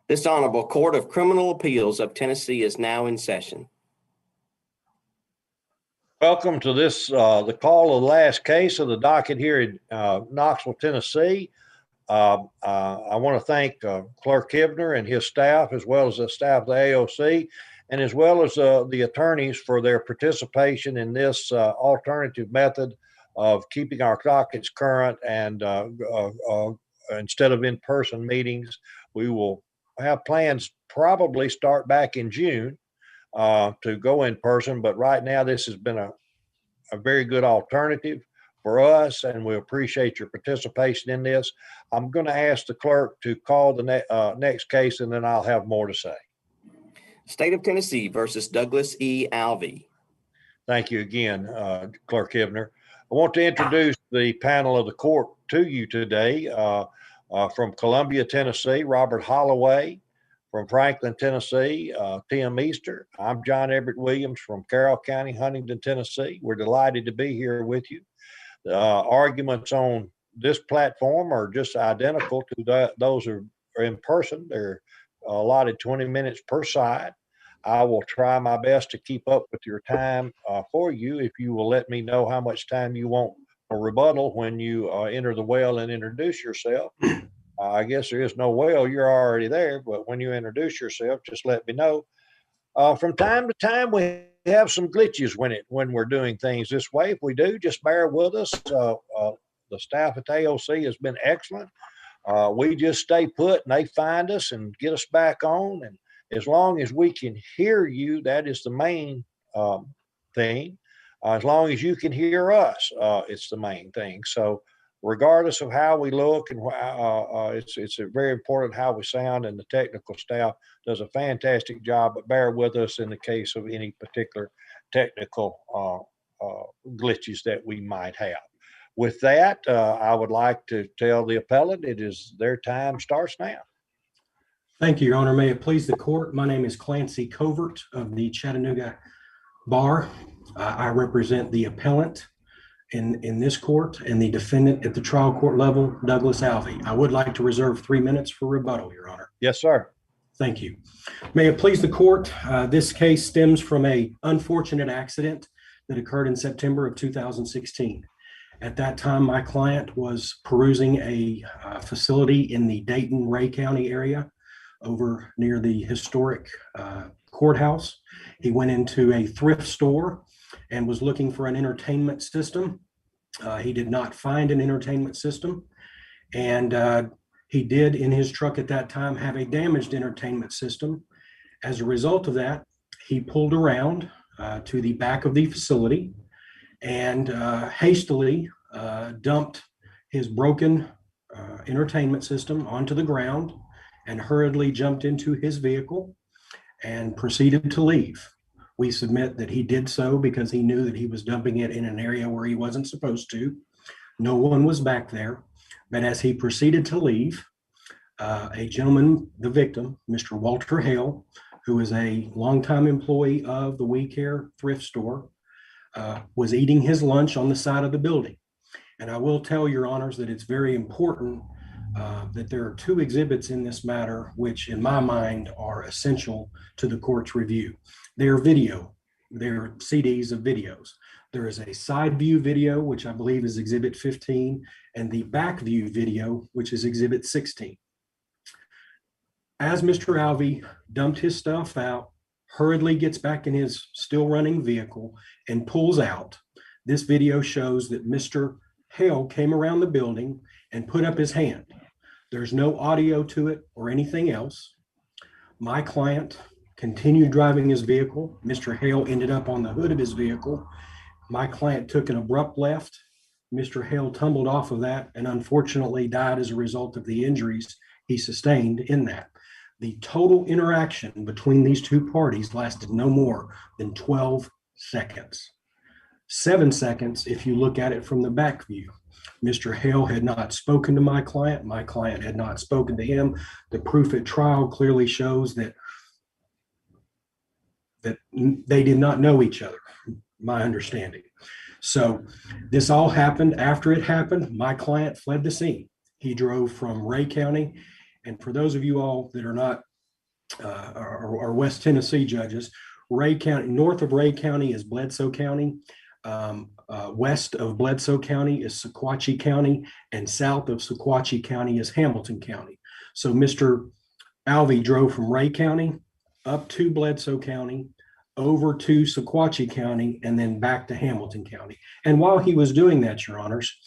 This Honorable Court of Criminal Appeals of Tennessee is now in session. Welcome to this, the call of the last case of the docket here in Knoxville, Tennessee. I want to thank Clerk Kivner and his staff, as well as the staff of the AOC, and as well as the attorneys for their participation in this alternative method of keeping our dockets current. And instead of in-person meetings, we will have plans probably start back in June to go in person. But right now, this has been a very good alternative for us, and we appreciate your participation in this. I'm going to ask the clerk to call the next case, and then I'll have more to say. State of Tennessee versus Douglas E. Alvey. Thank you again, Clerk Kivner. I want to introduce the panel of the court to you today. From Columbia, Tennessee, Robert Holloway. From Franklin, Tennessee, Tim Easter. I'm John Everett Williams from Carroll County, Huntington, Tennessee. We're delighted to be here with you. The arguments on this platform are just identical to those who are in person. They're allotted 20 minutes per side. I will try my best to keep up with your time for you if you will let me know how much time you want for rebuttal when you enter the well and introduce yourself. I guess there is no well, you're already there, but when you introduce yourself, just let me know. From time to time, we have some glitches when we're doing things this way. If we do, just bear with us. The staff at AOC has been excellent. We just stay put and they find us and get us back on. And as long as we can hear you, that is the main thing. As long as you can hear us, it's the main thing. So regardless of how we look, and it's very important how we sound, and the technical staff does a fantastic job, but bear with us in the case of any particular technical glitches that we might have. With that, I would like to tell the appellant their time starts now. Thank you, Your Honor. May it please the court, my name is Clancy Covert of the Chattanooga Bar. I represent the appellant in this court and the defendant at the trial court level, Douglas Alvey. I would like to reserve 3 minutes for rebuttal, Your Honor. Yes, sir. Thank you. May it please the court, this case stems from an unfortunate accident that occurred in September of 2016. At that time, my client was perusing a facility in the Dayton-Ray County area over near the historic courthouse. He went into a thrift store and was looking for an entertainment system. He did not find an entertainment system, and he did in his truck at that time have a damaged entertainment system. As a result of that, he pulled around to the back of the facility and hastily dumped his broken entertainment system onto the ground and hurriedly jumped into his vehicle and proceeded to leave. We submit that he did so because he knew that he was dumping it in an area where he wasn't supposed to. No one was back there. But as he proceeded to leave, a gentleman, the victim, Mr. Walter Hale, who is a longtime employee of the We Care thrift store, was eating his lunch on the side of the building. And I will tell Your Honors that it's very important that there are two exhibits in this matter, which in my mind are essential to the court's review. They're video, they're CDs of videos. There is a side view video, which I believe is exhibit 15, and the back view video, which is exhibit 16. As Mr. Alvey dumped his stuff out, hurriedly gets back in his still running vehicle and pulls out, this video shows that Mr. Hale came around the building and put up his hand. There's no audio to it or anything else. My client continued driving his vehicle. Mr. Hale ended up on the hood of his vehicle. My client took an abrupt left. Mr. Hale tumbled off of that and unfortunately died as a result of the injuries he sustained in that. The total interaction between these two parties lasted no more than 12 seconds. 7 seconds if you look at it from the back view. Mr. Hale had not spoken to my client had not spoken to him. The proof at trial clearly shows that they did not know each other, my understanding. So this all happened. After it happened, my client fled the scene. He drove from Ray County. And for those of you all that are not or West Tennessee judges. Ray County, north of Ray County is Bledsoe County. West of Bledsoe County is Sequatchie County, and south of Sequatchie County is Hamilton County. So Mr. Alvey drove from Ray County up to Bledsoe County, over to Sequatchie County, and then back to Hamilton County. And while he was doing that, Your Honors,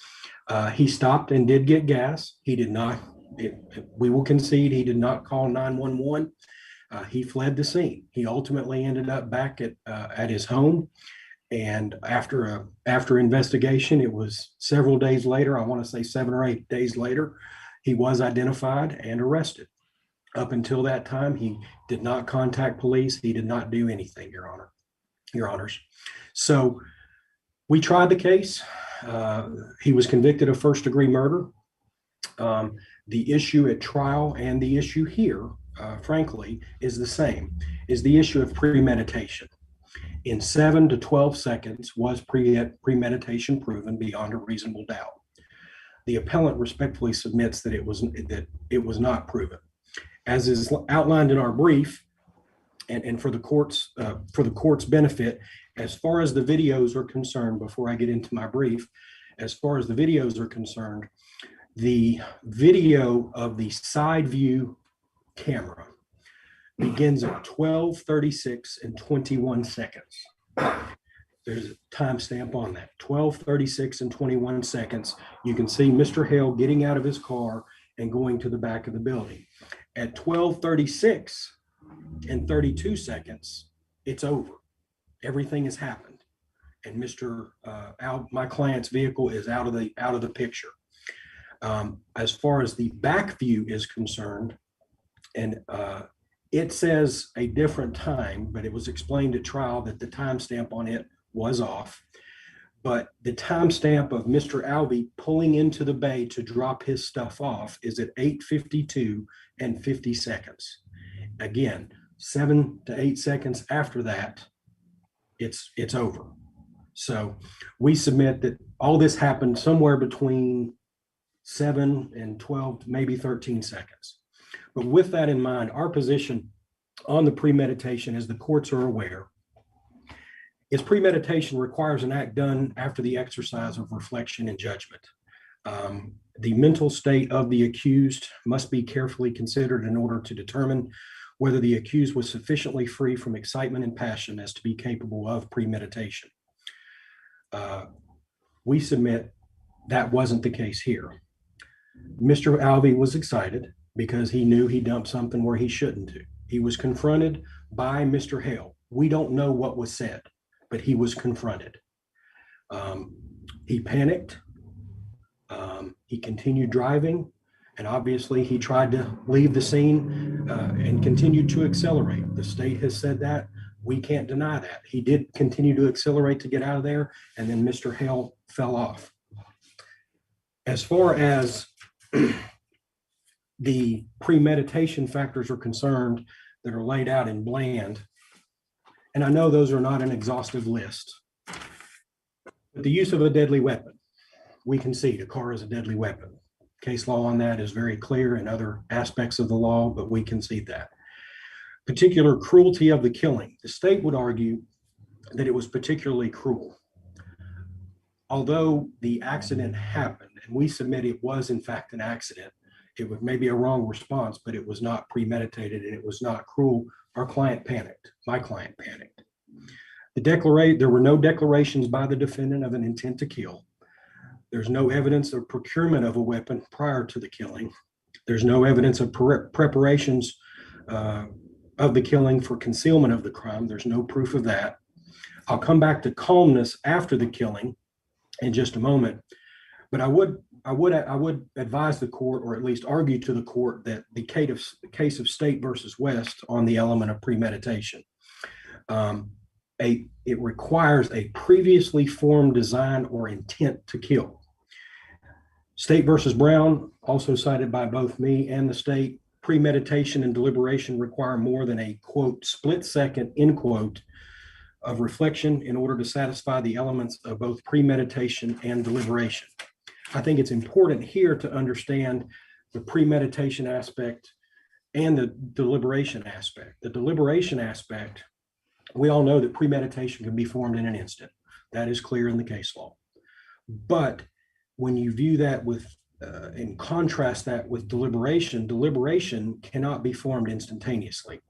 he stopped and did get gas. He did not, we will concede, he did not call 911. He fled the scene. He ultimately ended up back at his home. And after investigation, it was several days later, I want to say 7 or 8 days later, he was identified and arrested. Up until that time, he did not contact police. He did not do anything, Your Honors. So we tried the case. He was convicted of first-degree murder. The issue at trial and the issue here, frankly, is the same, is the issue of premeditation. In 7 to 12 seconds was premeditation proven beyond a reasonable doubt. The appellant respectfully submits that it was not proven. As is outlined in our brief, and for the court's benefit, as far as the videos are concerned, before I get into my brief, as far as the videos are concerned, the video of the side view camera begins at 12:36 and 21 seconds. There's a timestamp on that, 12:36 and 21 seconds. You can see Mr. Hale getting out of his car and going to the back of the building. At 12:36 and 32 seconds, it's over. Everything has happened, and my client's vehicle is out of the picture. As far as the back view is concerned, and it says a different time, but it was explained at trial that the timestamp on it was off. But the timestamp of Mr. Alvey pulling into the bay to drop his stuff off is at 8:52 and 50 seconds. Again, 7 to 8 seconds after that, it's over. So we submit that all this happened somewhere between 7 and 12, maybe 13 seconds. But with that in mind, our position on the premeditation, as the courts are aware, is premeditation requires an act done after the exercise of reflection and judgment. The mental state of the accused must be carefully considered in order to determine whether the accused was sufficiently free from excitement and passion as to be capable of premeditation. We submit that wasn't the case here. Mr. Alvey was excited because he knew he dumped something where he shouldn't do. He was confronted by Mr. Hale. We don't know what was said, but he was confronted. He panicked. He continued driving, and obviously he tried to leave the scene and continued to accelerate. The state has said that. We can't deny that. He did continue to accelerate to get out of there, and then Mr. Hale fell off. As far as the premeditation factors are concerned that are laid out in Bland, and I know those are not an exhaustive list, but the use of a deadly weapon, we concede a car is a deadly weapon. Case law on that is very clear in other aspects of the law, but we concede that. Particular cruelty of the killing, the state would argue that it was particularly cruel. Although the accident happened, and we submit it was in fact an accident, it was maybe a wrong response, but it was not premeditated and it was not cruel. Our client panicked. My client panicked. There were no declarations by the defendant of an intent to kill. There's no evidence of procurement of a weapon prior to the killing. There's no evidence of preparations of the killing for concealment of the crime. There's no proof of that. I'll come back to calmness after the killing in just a moment, but I would advise the court, or at least argue to the court, that the case of State versus West on the element of premeditation, it requires a previously formed design or intent to kill. State versus Brown, also cited by both me and the state, premeditation and deliberation require more than a, quote, split second, end quote, of reflection in order to satisfy the elements of both premeditation and deliberation. I think it's important here to understand the premeditation aspect and the deliberation aspect. The deliberation aspect, we all know that premeditation can be formed in an instant. That is clear in the case law. But when you view that with and contrast that with deliberation, deliberation cannot be formed instantaneously.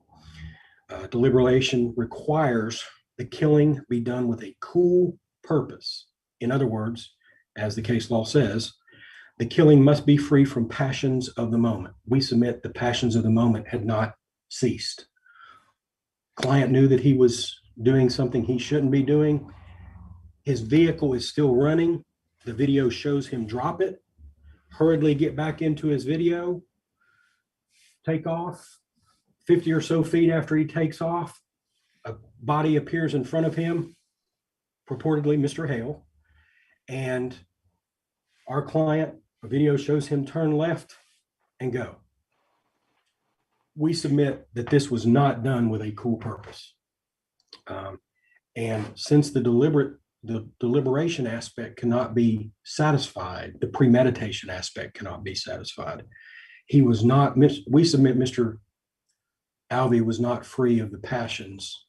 Deliberation requires the killing be done with a cool purpose. In other words, as the case law says, the killing must be free from passions of the moment. We submit the passions of the moment had not ceased. Client knew that he was doing something he shouldn't be doing. His vehicle is still running. The video shows him drop it, hurriedly get back into his video, take off. 50 or so feet after he takes off, a body appears in front of him, purportedly Mr. Hale, and our client, a video shows him turn left and go. We submit that this was not done with a cool purpose. And since the deliberation aspect cannot be satisfied, the premeditation aspect cannot be satisfied. He was not, we submit Mr. Alvey was not free of the passions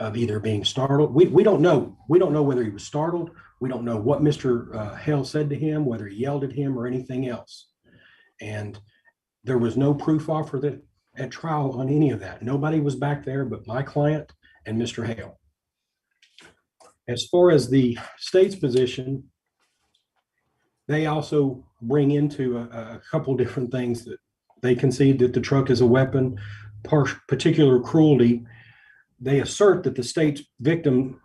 of either being startled. We don't know. We don't know whether he was startled. We don't know what Mr. Hale said to him, whether he yelled at him or anything else. And there was no proof offered at trial on any of that. Nobody was back there but my client and Mr. Hale. As far as the state's position, they also bring into a couple different things that they concede that the truck is a weapon, particular cruelty. They assert that the state's victim,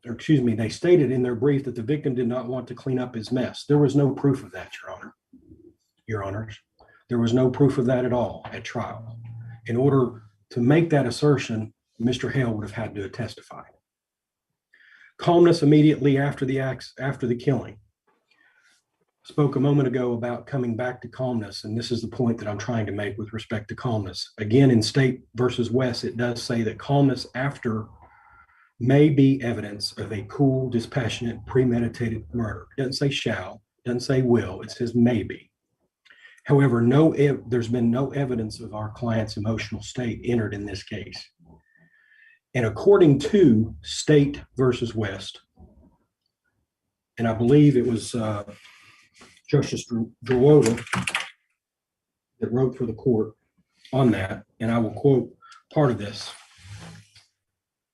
they stated in their brief that the victim did not want to clean up his mess. There was no proof of that, Your Honors. There was no proof of that at all at trial. In order to make that assertion, Mr. Hale would have had to have testified. Calmness immediately after the killing. Spoke a moment ago about coming back to calmness, and this is the point that I'm trying to make with respect to calmness. Again, in State versus West, it does say that calmness after may be evidence of a cool, dispassionate, premeditated murder. It doesn't say shall, doesn't say will, it says maybe. However, there's been no evidence of our client's emotional state entered in this case. And according to State versus West, and I believe it was Justice Drewota that wrote for the court on that, and I will quote part of this.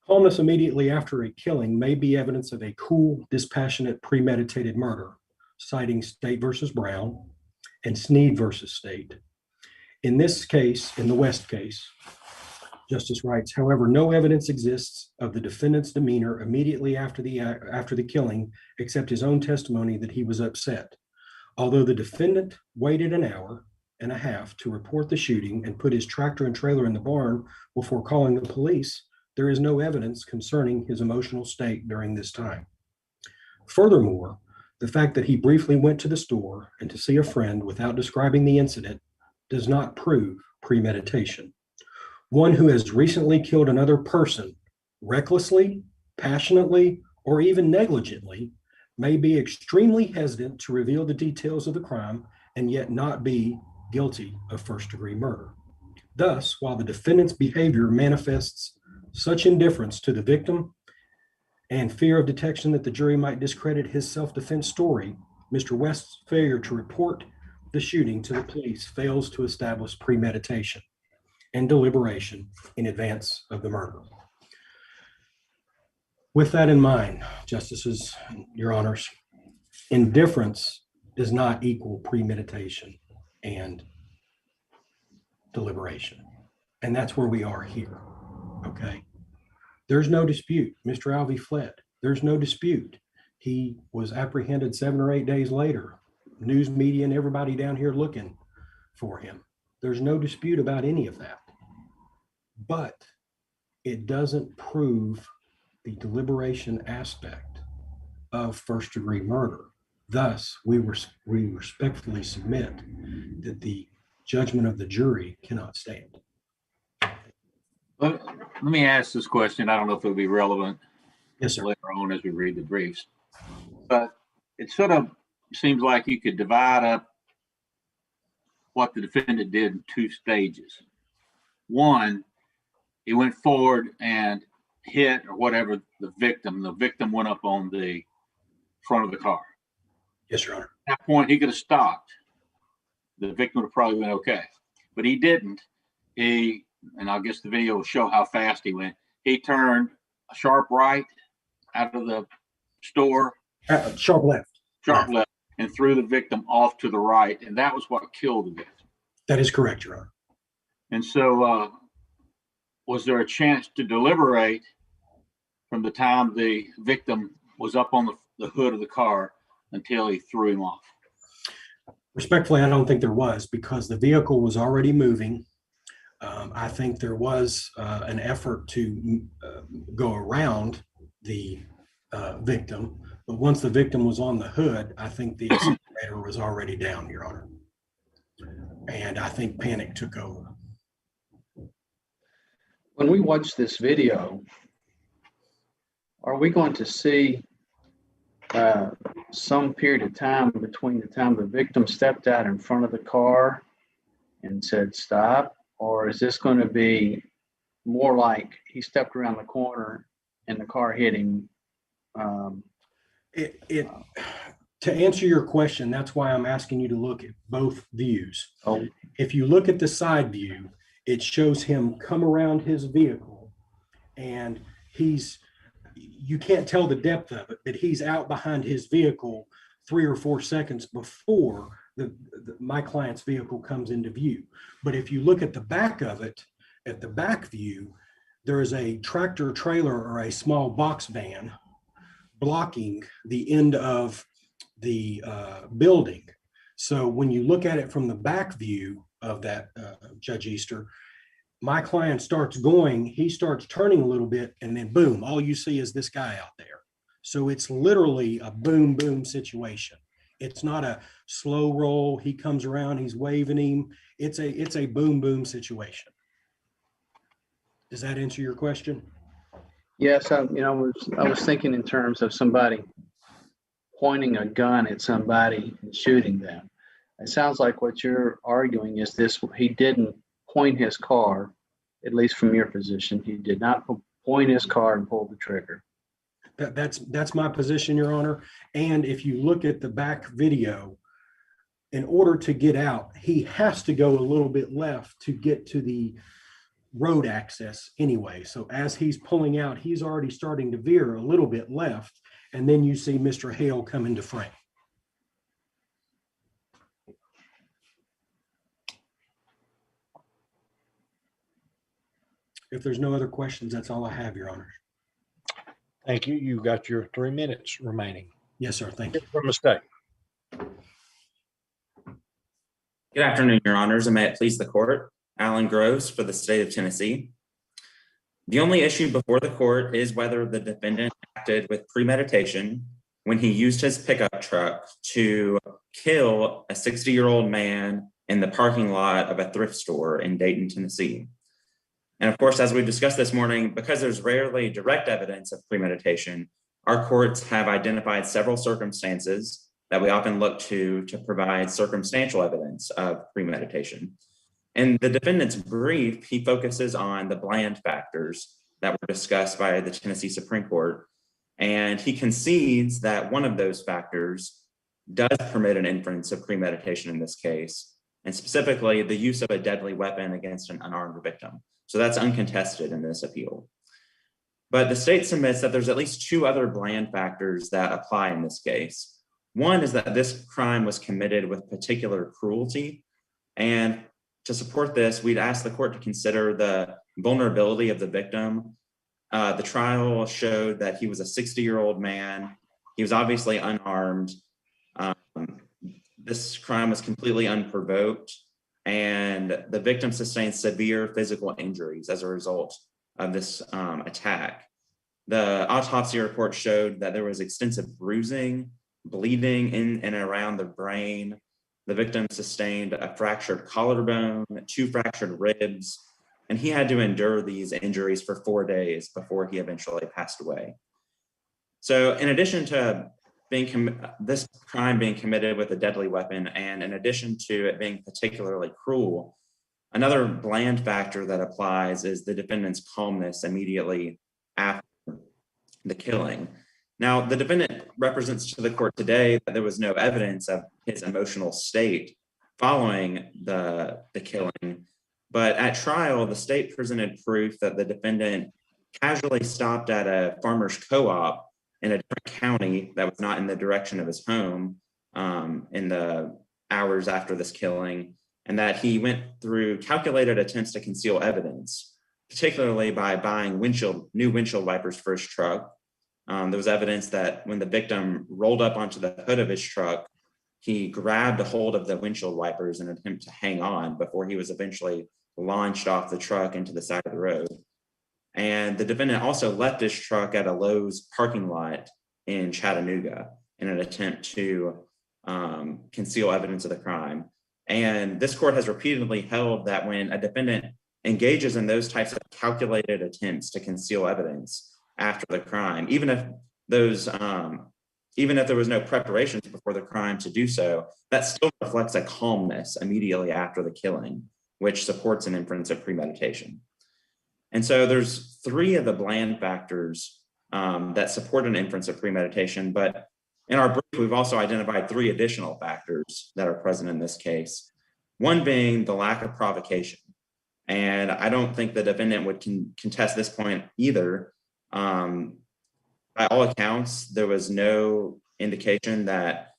Calmness immediately after a killing may be evidence of a cool, dispassionate, premeditated murder, citing State versus Brown and Sneed versus State. In this case, in the West case, Justice writes, however, no evidence exists of the defendant's demeanor immediately after the killing, except his own testimony that he was upset. Although the defendant waited an hour and a half to report the shooting and put his tractor and trailer in the barn before calling the police, there is no evidence concerning his emotional state during this time. Furthermore, the fact that he briefly went to the store and to see a friend without describing the incident does not prove premeditation. One who has recently killed another person recklessly, passionately, or even negligently may be extremely hesitant to reveal the details of the crime and yet not be guilty of first-degree murder. Thus, while the defendant's behavior manifests such indifference to the victim and fear of detection that the jury might discredit his self-defense story, Mr. West's failure to report the shooting to the police fails to establish premeditation and deliberation in advance of the murder. With that in mind, Justices, Your Honors, indifference does not equal premeditation and deliberation. And that's where we are here, okay? There's no dispute. Mr. Alvey fled. There's no dispute. He was apprehended 7 or 8 days later. News media and everybody down here looking for him. There's no dispute about any of that. But it doesn't prove the deliberation aspect of first-degree murder. Thus, we respectfully submit that the judgment of the jury cannot stand. Let me ask this question. I don't know if it'll be relevant Yes, sir. later on as we read the briefs, but it sort of seems like you could divide up what the defendant did in 2 stages. One, he went forward and hit or whatever the victim. The victim went up on the front of the car. Yes, Your Honor. At that point, he could have stopped. The victim would have probably been okay, but he didn't. And I guess the video will show how fast he went. He turned a sharp right out of the store, Sharp left. sharp left, and threw the victim off to the right, and that was what killed the victim. That is correct, Your Honor. And so, was there a chance to deliberate from the time the victim was up on the hood of the car until he threw him off? Respectfully, I don't think there was, because the vehicle was already moving. I think there was an effort to go around the victim, but once the victim was on the hood, I think the accelerator was already down, Your Honor. And I think panic took over. When we watch this video, are we going to see some period of time between the time the victim stepped out in front of the car and said stop, or is this going to be more like he stepped around the corner and the car hit him? To answer your question, that's why I'm asking you to look at both views. Oh, If you look at the side view, it shows him come around his vehicle, and you can't tell the depth of it, but he's out behind his vehicle 3 or 4 seconds before my client's vehicle comes into view. But if you look at the back of it, at the back view, there is a tractor trailer or a small box van blocking the end of the building. So when you look at it from the back view of that, Judge Easter, my client starts going, he starts turning a little bit, and then boom, all you see is this guy out there. So it's literally a boom, boom situation. It's not a slow roll. He comes around, he's waving him. It's a boom, boom situation. Does that answer your question? yes. I was thinking in terms of somebody pointing a gun at somebody and shooting them. It sounds like what you're arguing is this: he didn't point his car, at least from your position. He did not point his car and pull the trigger. That's my position, Your Honor. And if you look at the back video, in order to get out, he has to go a little bit left to get to the road access anyway. So as he's pulling out, he's already starting to veer a little bit left, and then you see Mr. Hale come into frame. If there's no other questions, that's all I have, Your Honor. Thank you. You got your 3 minutes remaining. Yes, sir. Thank you. From the state. Good afternoon, Your Honors, and may it please the court. Alan Gross for the state of Tennessee. The only issue before the court is whether the defendant acted with premeditation when he used his pickup truck to kill a 60-year-old man in the parking lot of a thrift store in Dayton, Tennessee. And of course, as we've discussed this morning, because there's rarely direct evidence of premeditation, our courts have identified several circumstances that we often look to provide circumstantial evidence of premeditation. In the defendant's brief, he focuses on the bland factors that were discussed by the Tennessee Supreme Court, and he concedes that one of those factors does permit an inference of premeditation in this case, and specifically the use of a deadly weapon against an unarmed victim. So that's uncontested in this appeal. But the state submits that there's at least 2 other bland factors that apply in this case. One is that this crime was committed with particular cruelty. And to support this, we'd ask the court to consider the vulnerability of the victim. The trial showed that he was a 60-year-old man. He was obviously unarmed. This crime was completely unprovoked, and the victim sustained severe physical injuries as a result of this attack. The autopsy report showed that there was extensive bruising, bleeding in and around the brain. The victim sustained a fractured collarbone, 2 fractured ribs, and he had to endure these injuries for 4 days before he eventually passed away. So in addition to this crime being committed with a deadly weapon, and in addition to it being particularly cruel, Another bland factor that applies is the defendant's calmness immediately after the killing. Now, the defendant represents to the court today that there was no evidence of his emotional state following the killing, but at trial, the state presented proof that the defendant casually stopped at a farmer's co-op in a different county that was not in the direction of his home in the hours after this killing, and that he went through calculated attempts to conceal evidence, particularly by buying new windshield wipers for his truck. There was evidence that when the victim rolled up onto the hood of his truck, he grabbed a hold of the windshield wipers in an attempt to hang on before he was eventually launched off the truck into the side of the road. And the defendant also left his truck at a Lowe's parking lot in Chattanooga in an attempt to conceal evidence of the crime. And this court has repeatedly held that when a defendant engages in those types of calculated attempts to conceal evidence after the crime, even if there was no preparations before the crime to do so, that still reflects a calmness immediately after the killing, which supports an inference of premeditation. And so there's three of the bland factors that support an inference of premeditation, but in our brief, we've also identified three additional factors that are present in this case, one being the lack of provocation. And I don't think the defendant would contest this point either. By all accounts, there was no indication that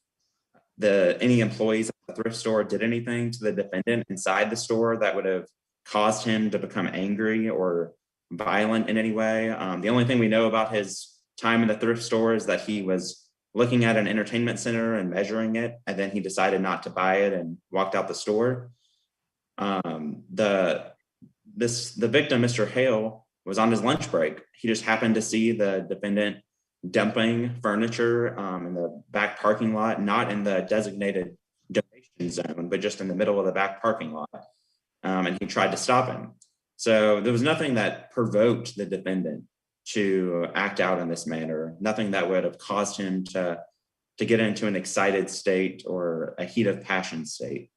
any employees at the thrift store did anything to the defendant inside the store that would have caused him to become angry or violent in any way. The only thing we know about his time in the thrift store is that he was looking at an entertainment center and measuring it, and then he decided not to buy it and walked out the store. The victim, Mr. Hale, was on his lunch break. He just happened to see the defendant dumping furniture in the back parking lot, not in the designated donation zone, but just in the middle of the back parking lot. And he tried to stop him. So there was nothing that provoked the defendant to act out in this manner, nothing that would have caused him to get into an excited state or a heat of passion state.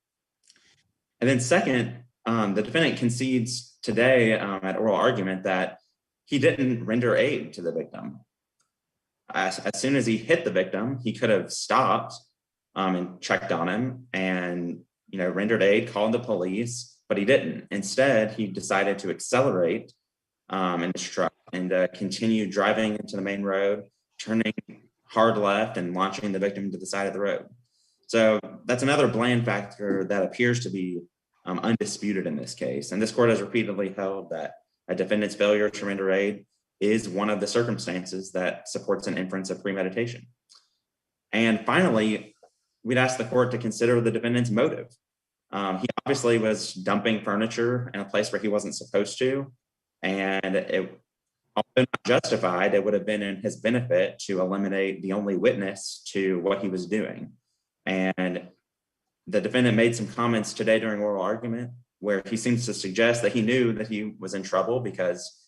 And then second, the defendant concedes today at oral argument that he didn't render aid to the victim. As soon as he hit the victim, he could have stopped and checked on him and rendered aid, called the police, but he didn't. Instead, he decided to accelerate in his truck and continue driving into the main road, turning hard left and launching the victim to the side of the road. So that's another bland factor that appears to be undisputed in this case. And this court has repeatedly held that a defendant's failure to render aid is one of the circumstances that supports an inference of premeditation. And finally, we'd ask the court to consider the defendant's motive. He obviously was dumping furniture in a place where he wasn't supposed to, and although not justified, it would have been in his benefit to eliminate the only witness to what he was doing. And the defendant made some comments today during oral argument where he seems to suggest that he knew that he was in trouble because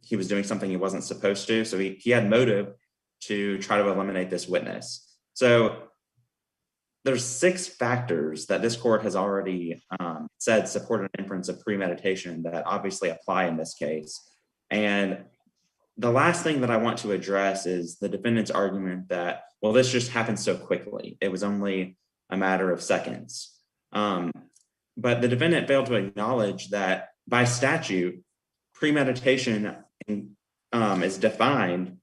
he was doing something he wasn't supposed to. So he had motive to try to eliminate this witness. So there's 6 factors that this court has already said support an inference of premeditation that obviously apply in this case. And the last thing that I want to address is the defendant's argument that, well, this just happened so quickly. It was only a matter of seconds. But the defendant failed to acknowledge that by statute, premeditation is defined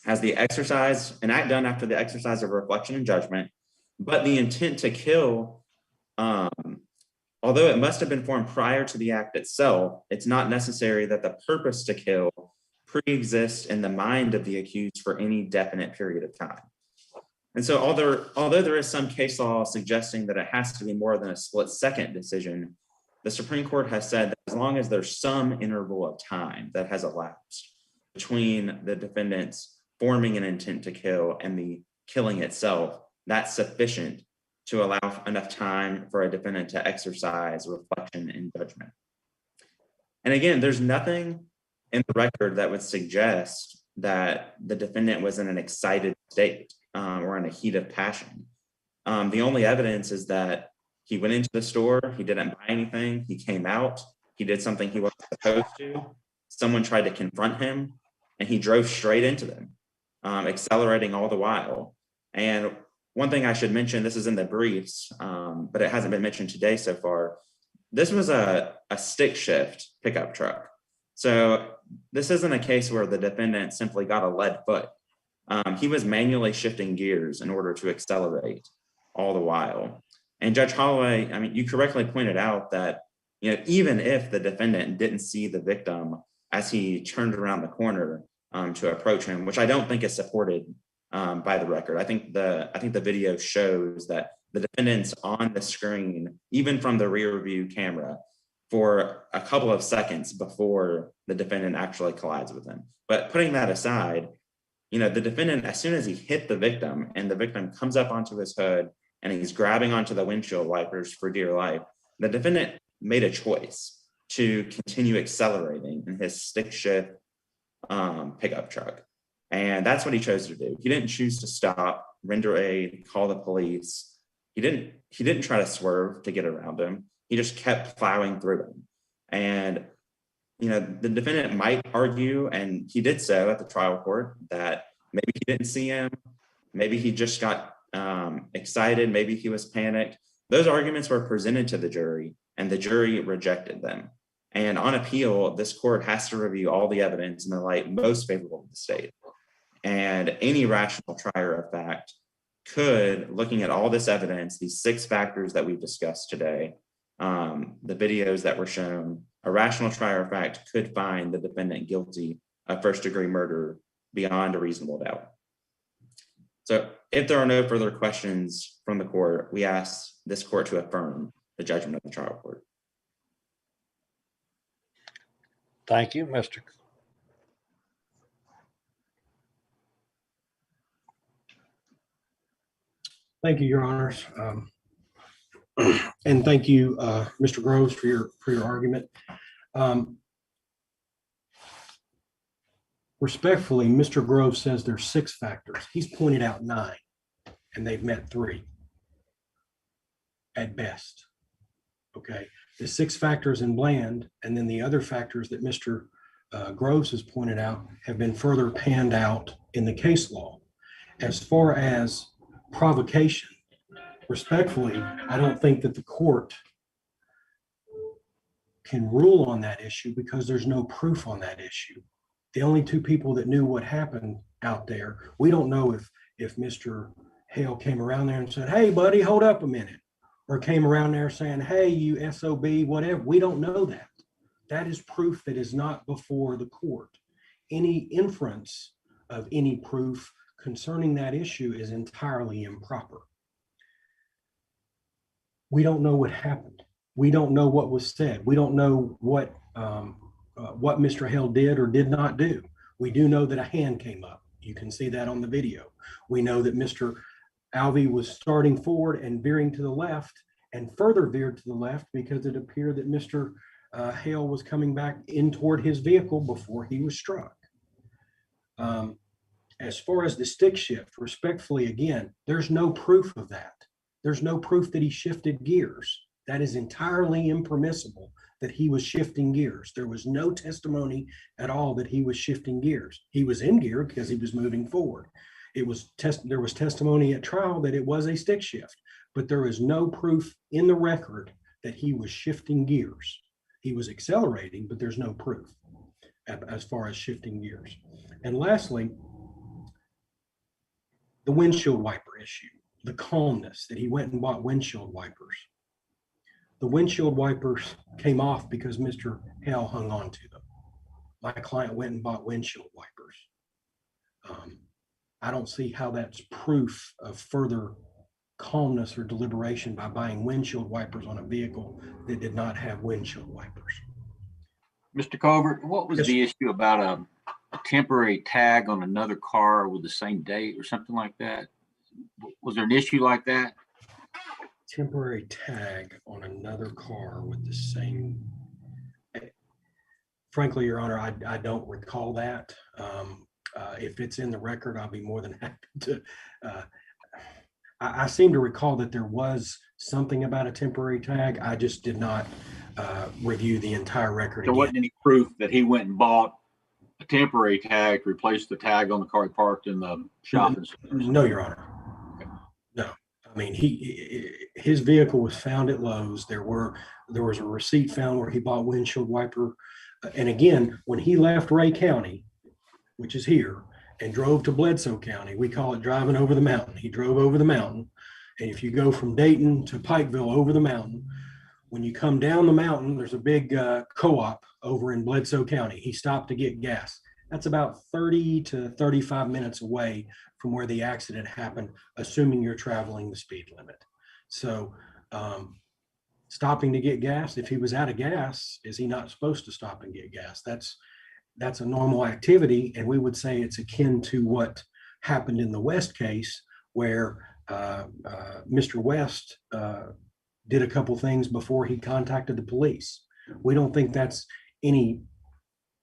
as an act done after the exercise of reflection and judgment, but the intent to kill, although it must have been formed prior to the act itself, it's not necessary that the purpose to kill pre-exists in the mind of the accused for any definite period of time. And so although there is some case law suggesting that it has to be more than a split-second decision, the Supreme Court has said that as long as there's some interval of time that has elapsed between the defendant's forming an intent to kill and the killing itself, that's sufficient to allow enough time for a defendant to exercise reflection and judgment. And again, there's nothing in the record that would suggest that the defendant was in an excited state or in a heat of passion. The only evidence is that He went into the store, he didn't buy anything, he came out, he did something he wasn't supposed to. Someone tried to confront him, and he drove straight into them, accelerating all the while. And one thing I should mention, this is in the briefs, but it hasn't been mentioned today so far. This was a stick shift pickup truck. So this isn't a case where the defendant simply got a lead foot. He was manually shifting gears in order to accelerate all the while. And Judge Holloway, I mean, you correctly pointed out that, you know, even if the defendant didn't see the victim as he turned around the corner to approach him, which I don't think is supported by the record. I think the video shows that the defendant's on the screen, even from the rear view camera, for a couple of seconds before the defendant actually collides with him. But putting that aside, you know, the defendant, as soon as he hit the victim and the victim comes up onto his hood and he's grabbing onto the windshield wipers for dear life, the defendant made a choice to continue accelerating in his stick shift pickup truck. And that's what he chose to do. He didn't choose to stop, render aid, call the police. He didn't try to swerve to get around him. He just kept plowing through him. And, you know, the defendant might argue, and he did so at the trial court, that maybe he didn't see him. Maybe he just got excited. Maybe he was panicked. Those arguments were presented to the jury, and the jury rejected them. And on appeal, this court has to review all the evidence in the light most favorable to the state. And any rational trier of fact could, looking at all this evidence, these 6 factors that we've discussed today, the videos that were shown, a rational trier of fact could find the defendant guilty of first-degree murder beyond a reasonable doubt. So if there are no further questions from the court, we ask this court to affirm the judgment of the trial court. Thank you, Mr. Thank you, Your Honors. And thank you, Mr. Groves, for your argument. Respectfully, Mr. Groves says there's 6 factors. He's pointed out 9, and they've met 3 at best. Okay, the 6 factors in Bland, and then the other factors that Mr. Groves has pointed out have been further panned out in the case law. As far as provocation, respectfully, I don't think that the court can rule on that issue because there's no proof on that issue. The only 2 people that knew what happened out there, we don't know if Mr. Hale came around there and said, "Hey, buddy, hold up a minute," or came around there saying, "Hey, you SOB, whatever." We don't know that. That is proof that is not before the court. Any inference of any proof concerning that issue is entirely improper. We don't know what happened. We don't know what was said. We don't know what Mr. Hale did or did not do. We do know that a hand came up. You can see that on the video. We know that Mr. Alvey was starting forward and veering to the left and further veered to the left because it appeared that Mr. Hale was coming back in toward his vehicle before he was struck. As far as the stick shift, respectfully, again, there's no proof of that. There's no proof that he shifted gears. That is entirely impermissible, that he was shifting gears. There was no testimony at all that he was shifting gears. He was in gear because he was moving forward. There was testimony at trial that it was a stick shift, but there is no proof in the record that he was shifting gears. He was accelerating, but there's no proof as far as shifting gears. And lastly, the windshield wiper issue, the calmness that he went and bought windshield wipers. The windshield wipers came off because Mr. Hale hung on to them. My client went and bought windshield wipers. I don't see how that's proof of further calmness or deliberation by buying windshield wipers on a vehicle that did not have windshield wipers. Mr. Colbert, what was the issue about a temporary tag on another car with the same date or something like that? Was there an issue like that? Temporary tag on another car with the same. Frankly, Your Honor, I don't recall that. If it's in the record, I'll be more than happy to. I seem to recall that there was something about a temporary tag. I just did not review the entire record There again. wasn't any proof that he went and bought a temporary tag to replace the tag on the car he parked in the shopping center. No, Your Honor. Okay. No. I mean, his vehicle was found at Lowe's. There was a receipt found where he bought windshield wiper. And again, when he left Ray County, which is here, and drove to Bledsoe County, we call it driving over the mountain. He drove over the mountain. And if you go from Dayton to Pikeville over the mountain, when you come down the mountain, there's a big co-op over in Bledsoe County. He stopped to get gas. That's about 30 to 35 minutes away from where the accident happened, assuming you're traveling the speed limit. So stopping to get gas, if he was out of gas, is he not supposed to stop and get gas? That's a normal activity, and we would say it's akin to what happened in the West case, where Mr. West did a couple things before he contacted the police. We don't think that's any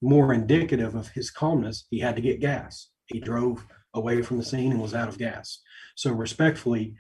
more indicative of his calmness. He had to get gas. He drove away from the scene and was out of gas. So respectfully,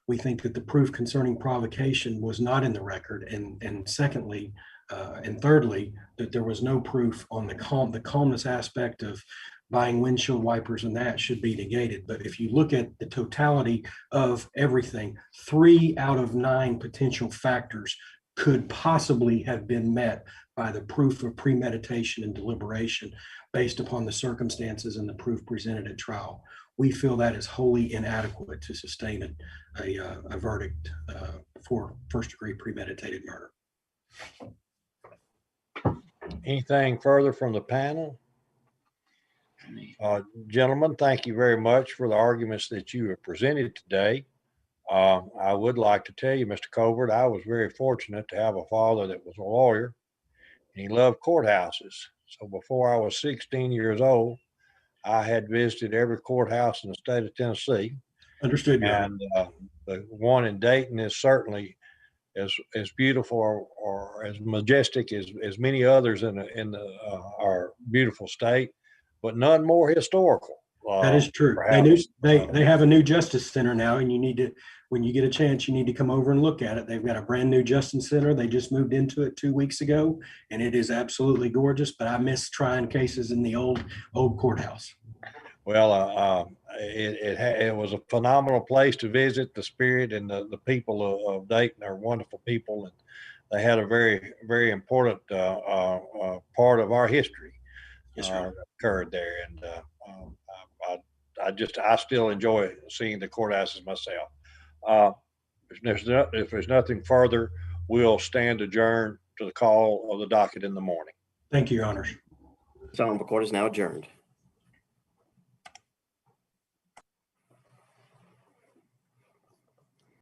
we think that the proof concerning provocation was not in the record. And secondly, and thirdly, that there was no proof on the calmness aspect of buying windshield wipers, and that should be negated. But if you look at the totality of everything, 3 out of 9 potential factors could possibly have been met by the proof of premeditation and deliberation based upon the circumstances and the proof presented at trial. We feel that is wholly inadequate to sustain a verdict for first-degree premeditated murder. Anything further from the panel? Gentlemen, thank you very much for the arguments that you have presented today. I would like to tell you, Mr. Covert, I was very fortunate to have a father that was a lawyer, and he loved courthouses. So before I was 16 years old, I had visited every courthouse in the state of Tennessee. Understood. And the one in Dayton is certainly as beautiful or as majestic as many others in our beautiful state, but none more historical. That is true. They have a new justice center now, and you need to, when you get a chance, you need to come over and look at it. They've got a brand new justice center. They just moved into it 2 weeks ago, and it is absolutely gorgeous. But I miss trying cases in the old courthouse. Well, it was a phenomenal place to visit. The spirit and the people of Dayton are wonderful people, and they had a very, very important part of our history occurred there. And I still enjoy seeing the courthouses myself. If there's nothing further, we'll stand adjourned to the call of the docket in the morning. Thank you, Your Honors. This honorable court is now adjourned.